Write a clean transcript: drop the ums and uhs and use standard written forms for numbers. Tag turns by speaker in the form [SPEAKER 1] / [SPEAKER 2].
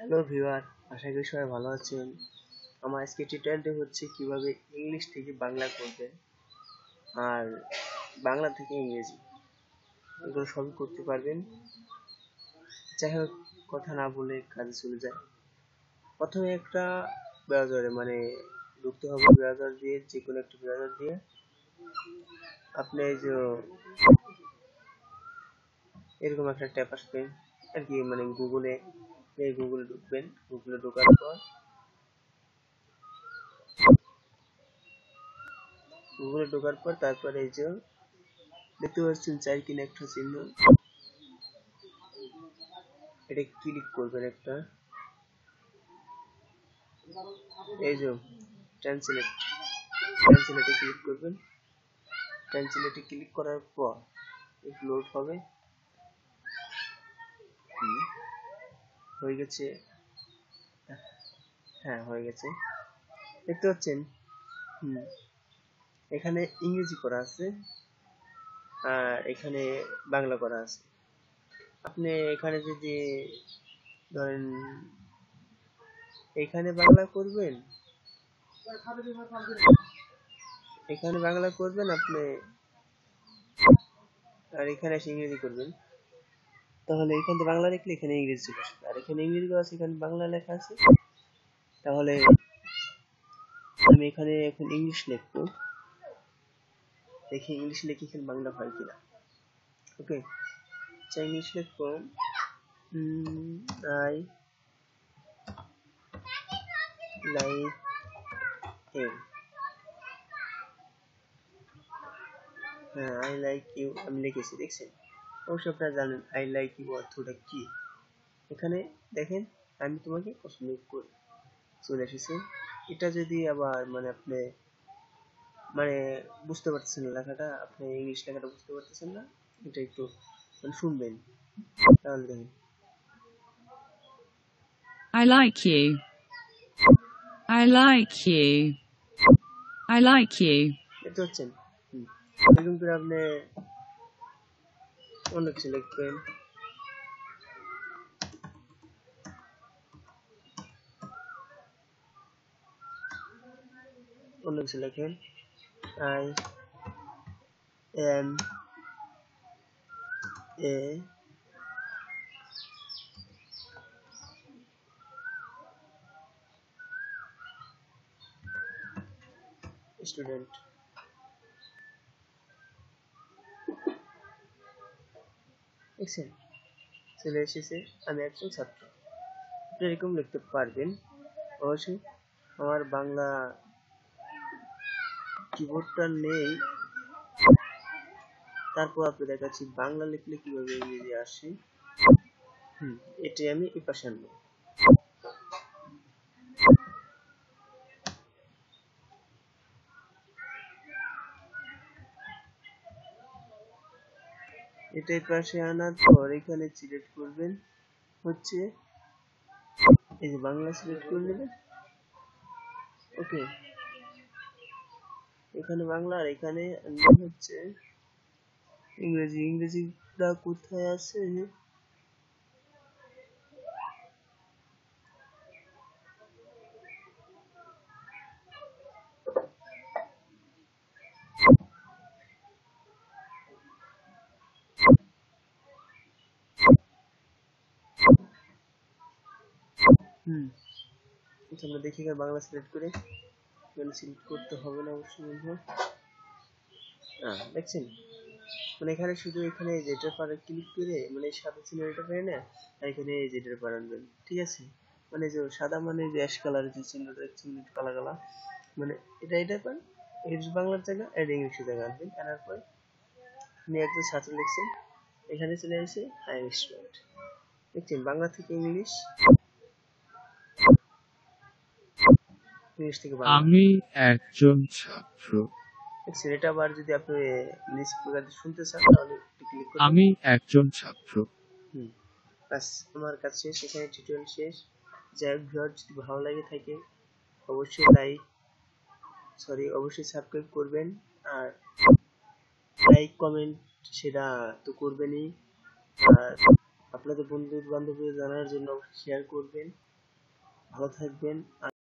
[SPEAKER 1] Hello viewer, আশা করি সবাই ভালো আছেন। আমার আজকে টিউটোরিয়ালটি হচ্ছে কিভাবে ইংলিশ থেকে বাংলা করবেন আর বাংলা থেকে ইংরেজি, এগুলো সবই করতে পারবেন। যাই হোক, কথা না বলে কাজে চলে যায়। প্রথমে একটা ব্রাউজারে ঢুকতে হবে। ব্রাউজার দিয়ে, যে কোনো একটা ব্রাউজার দিয়ে আপনি এই যে এরকম একটা ট্যাব আসবে আর কি, গুগলে ঢুকবেন। গুগলে ঢোকার পর তারপরে এই যে দেখতে পাচ্ছেন চারকোনা একটা চিহ্ন, এটা ক্লিক করবেন একটা। এই যে ট্রান্সলেটে ক্লিক করবেন। ট্রান্সলেটে ক্লিক করার পর একটু লোড হবে। হয়ে গেছে। হ্যাঁ, হয়ে গেছে, দেখতে পাচ্ছেন। এখানে ইংরেজি করা আছে আর এখানে বাংলা করা আছে। আপনি এখানে যদি ধরেন এখানে বাংলা করবেন, আপনি, আর এখানে এসে ইংরেজি করবেন, তাহলে এখানে বাংলা লিখলে এখানে ইংরেজি চলে আসবে। আর এখানে ইংরেজি করা আছে, এখানে বাংলা লেখা আছে। তাহলে আমি এখানে এখন ইংলিশ লিখবো, দেখি ইংলিশ লিখে এখানে বাংলা হয় কিনা। ওকে, ইংলিশ লিখবো। I like you. হ্যাঁ, আই লাইক ইউ আমি লিখেছি, দেখছেন? অবশ্য আপনারা জানেন আই লাইক ইউ অর্থটা কি। এখানে দেখেন, আমি তোমাকে পছন্দ করি, চলে এসেছে। এটা যদি আবার আপনি বুঝতে পারতেছেন না লেখাটা, আপনি ইংলিশ লেখাটা বুঝতে পারতেছেন না, এটা একটু শুনবেন, তাহলে দেখেন।
[SPEAKER 2] I like you. I like you. I like you.
[SPEAKER 1] দেখতে পাচ্ছেন? এরকম করে আপনি অন্য কিছু লিখবেন। অন্য কিছু লেখেন। I am a student. দেখছেন? চলে এসেছে, আমি একজন ছাত্র। আপনি এরকম লিখতে পারবেন। অবশ্যই আমার বাংলা কিবোর্ডটা নেই, তারপর আপনি দেখাচ্ছি বাংলা লিখলে কিভাবে ইংরেজি আসে। এটাই আমি এই পাশে আনবো। এটাই পাশে আনার পর এখানে সিলেক্ট করবেন হচ্ছে এই যে বাংলা সিলেক্ট করে নেবেন। ওকে, এখানে বাংলা আর এখানে হচ্ছে ইংরেজি। ইংরেজিটা কোথায় আছে? আমরা দেখি বাংলা সিলেক্ট করে, এখানে সিলেক্ট করতে হবে না অবশ্যই। দেখছেন, এখানে শুধু এখানে যেটার পারে ক্লিক করে সাদা চিহ্নটা পেয়ে না, আর এখানে যেটার পারে আনবেন। ঠিক আছে, যে সাদা যে অ্যাশ কালারের যে চিহ্নটা, চিহ্নটা কালা কালা, এটা পান, এটা বাংলার জায়গা, এটা ইংলিশের জায়গা আনবেন। আনার পর আপনি একজন ছাত্র লিখছেন, এখানে চলে আসে আই এম স্টুডেন্ট। দেখছেন, বাংলা থেকে ইংলিশ, ইংলিশ থেকে বাংলা।
[SPEAKER 3] আমি একজন ছাত্র।
[SPEAKER 1] দেখছেন, এটা আবার যদি আপনি নিজ প্রকার শুনতে চান তাহলে ক্লিক করুন।
[SPEAKER 3] আমি একজন ছাত্র।
[SPEAKER 1] বাস, আমার কাজ শেষ, এখানে টিউটোরিয়াল শেষ। যাই হোক ভিউয়ার, যদি ভালো লাগে থাকে অবশ্যই সাবস্ক্রাইব করবেন, আর লাইক কমেন্ট সেটা তো করবেনই, আর আপনাদের বন্ধু বান্ধবদের জানার জন্য শেয়ার করবেন। ভালো থাকবেন।